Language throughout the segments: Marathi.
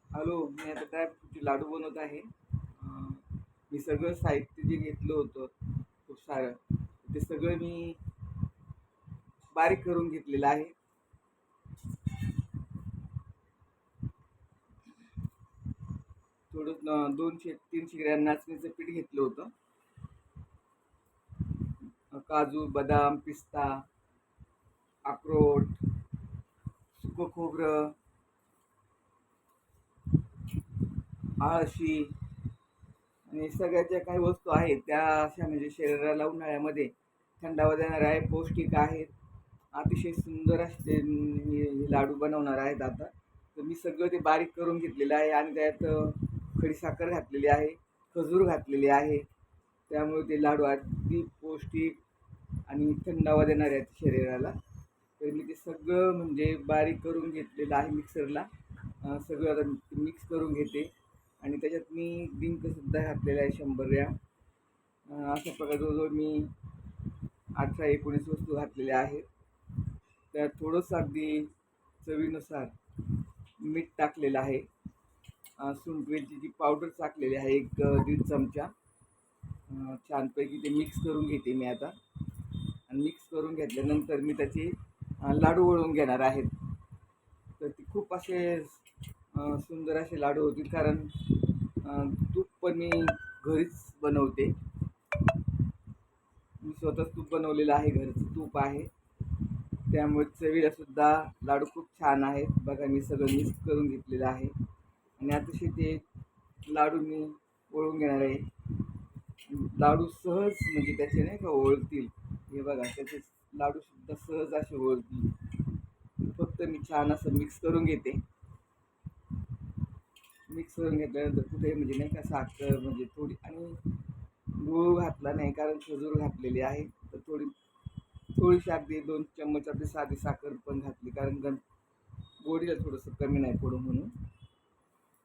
हॅलो, मी आता ड्रायफ्रूटचे लाडू बनवत आहे. मी सगळं साहित्य जे घेतलं होतं खूप सारं, ते सगळं मी बारीक करून घेतलेलं आहे. थोडं 200-300 ग्रॅम नाचणीचं पीठ घेतलं होतं. काजू, बदाम, पिस्ता, अक्रोड, सुकं खोबरं, आळशी आणि सगळ्या ज्या काही वस्तू आहेत त्या अशा म्हणजे शरीराला उन्हाळ्यामध्ये थंडावा देणाऱ्या आहे, पौष्टिक आहेत. अतिशय सुंदर असे ते हे लाडू बनवणार आहेत आता. तर मी सगळं ते बारीक करून घेतलेलं आहे आणि त्यात खडीसाखर घातलेली आहे, खजूर घातलेली आहे. त्यामुळे ते लाडू अगदी पौष्टिक आणि थंडावा देणारे आहेत शरीराला. तर मी ते सगळं म्हणजे बारीक करून घेतलेलं आहे मिक्सरला. सगळं आता मिक्स करून घेते आणि त्याच्यात मी डिंकसुद्धा घातलेला आहे 100 ग्रॅम. अशा प्रकारे जवळजवळ मी 18-19 वस्तू घातलेल्या आहेत. त्यात थोडंसं अगदी चवीनुसार मीठ टाकलेलं आहे. सुंठ वेलचीची पावडर टाकलेली आहे एक 1.5 चमचा. छानपैकी ते मिक्स करून घेते मी आता आणि मिक्स करून घेतल्यानंतर मी त्याचे लाडू वळून घेणार आहेत. तर ते खूप असे सुंदर असे लाडू होतील कारण तूप पण मी घरीच बनवते. मी स्वतःच तूप बनवलेलं आहे, घरचं तूप आहे. त्यामुळे चवीला सुद्धा लाडू खूप छान आहेत. बघा मी सगळं मिक्स करून घेतलेलं आहे आणि अतिशय ते लाडू मी वळून घेणार आहे. लाडू सहज म्हणजे त्याचे नाही का ओळखतील. हे बघा त्याचे लाडूसुद्धा सहज असे ओळखतील. फक्त मी छान असं मिक्स करून घेते. मिक्स करून घेतल्यानंतर कुठे म्हणजे नाही का साखर म्हणजे थोडी आणि गूळ घातला नाही कारण खजूर घातलेली आहे. तर थोडीशी अगदी 2 चम्मच आपली साधी साखर पण घातली कारण गोडीला थोडंसं कमी नाही पडू म्हणून.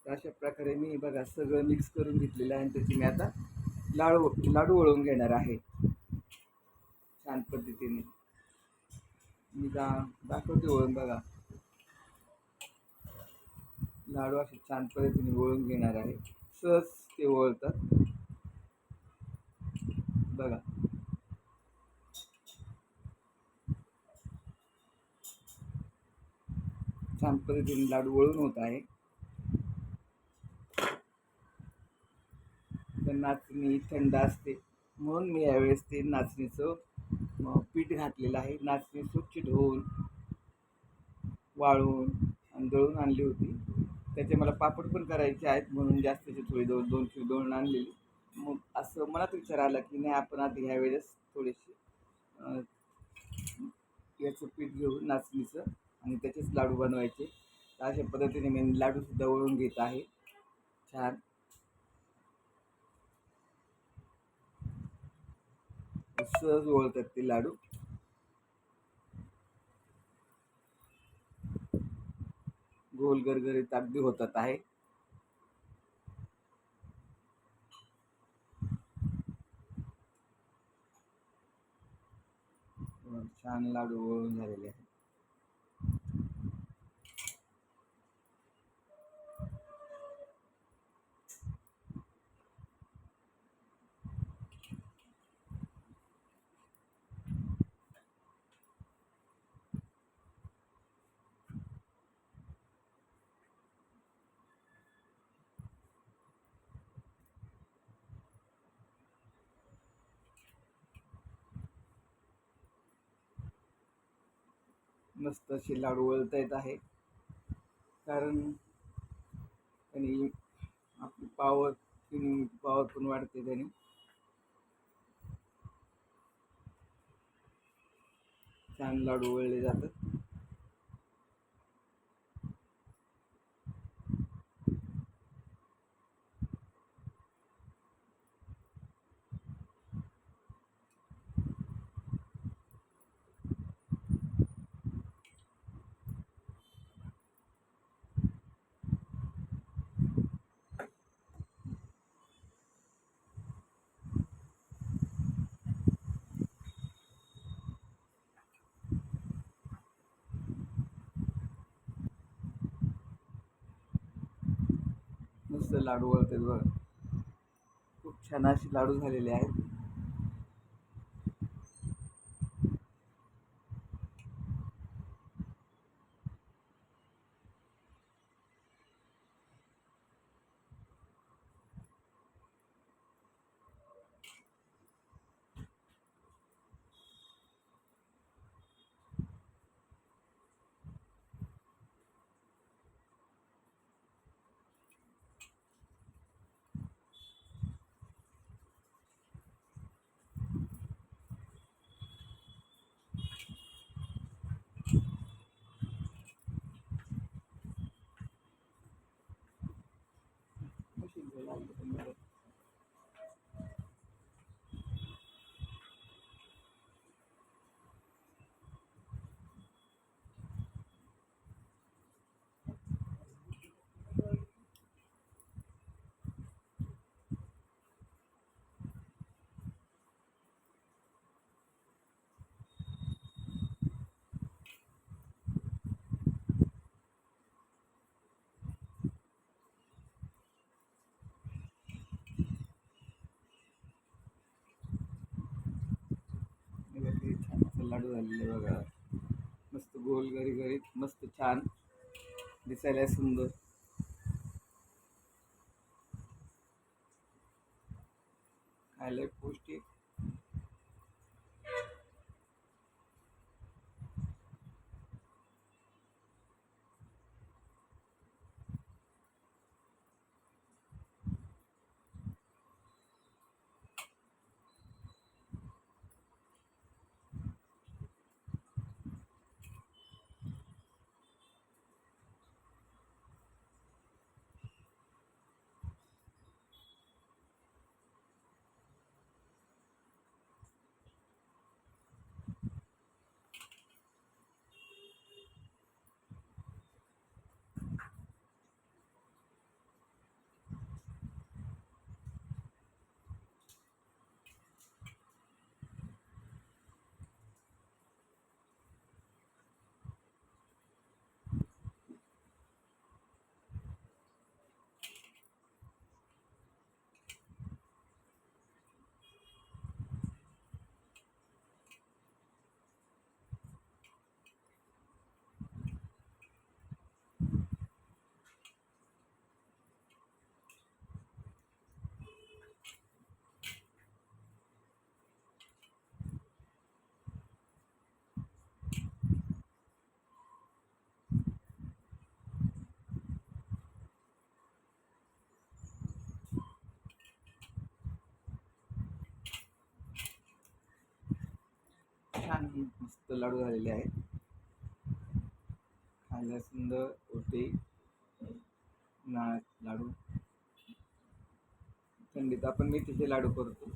तर अशा प्रकारे मी बघा सगळं मिक्स करून घेतलेलं आहे आणि त्याची मी आता लाडू लाडू वळवून घेणार आहे छान पद्धतीने. मी दाखवते वळून बघा. लाडू असे छान पद्धतीने वळून घेणार आहे. सहज ते वळतात बघा. छान पद्धतीने लाडू वळून होत आहे. तर नाचणी थंड असते म्हणून मी यावेळेस ते नाचणीचं पीठ घातलेलं आहे. नाचणी स्वच्छ धुवून वाळवून आणि दळून आणली होती. त्याचे मला पापड पण करायचे आहेत म्हणून जास्तीचे थोडे 2 किलो दळून आणलेली. मग असं मनात विचार आला की नाही आपण आधी ह्या वेळेस थोडेसे याचं पीठ घेऊन नाचणीचं आणि त्याचेच लाडू बनवायचे. तर अशा पद्धतीने मी लाडूसुद्धा वळून घेत आहे छान. सहज वळतात ते लाडू. गोल गरगरीत अगदी होतात आहे. छान लाडू वळून झालेले आहे. मस्त असे लाडू वळता येत आहे कारण त्यांनी आपली पॉवर पण वाढते त्याने. छान लाडू वळले जातात. मस्त लाडू वळतात बघ. खूप छान असे लाडू झालेले आहेत. किती छान असं लाडू झालेले बघा. मस्त गोल गरीगरीत मस्त छान दिसायला सुंदर. खायला पौष्टिक. छान मस्त लाडू झालेले आहेत. खायला सुंदर होते. लाडू थंडीत आपण मेथीचे लाडू करतो,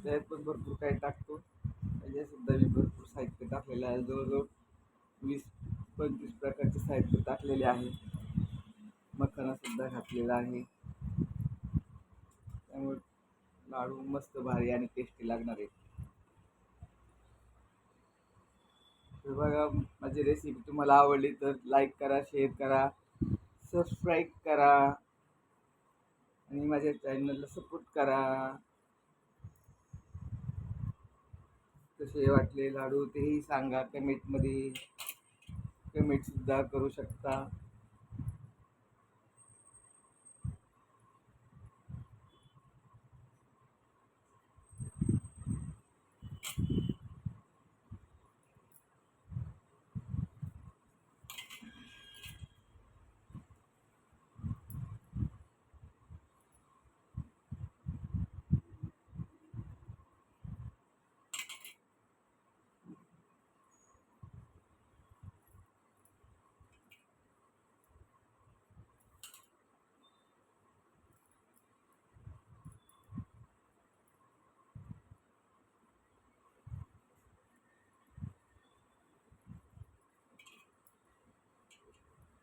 त्यात पण भरपूर काही टाकतो. त्याच्यासुद्धा मी भरपूर साहित्य टाकलेलं आहे. जवळजवळ 20-25 प्रकारचे साहित्य टाकलेले आहे. मखानासुद्धा घातलेला आहे. त्यामुळे लाडू मस्त भारी आणि टेस्टी लागणार आहे. तर बघा, माझी रेसिपी तुम्हाला आवडली तर लाईक करा, शेअर करा, सबस्क्राईब करा आणि माझ्या चॅनलला सपोर्ट करा. कसे वाटले लाडू तेही सांगा कमेंटमध्ये. कमेंटसुद्धा करू शकता.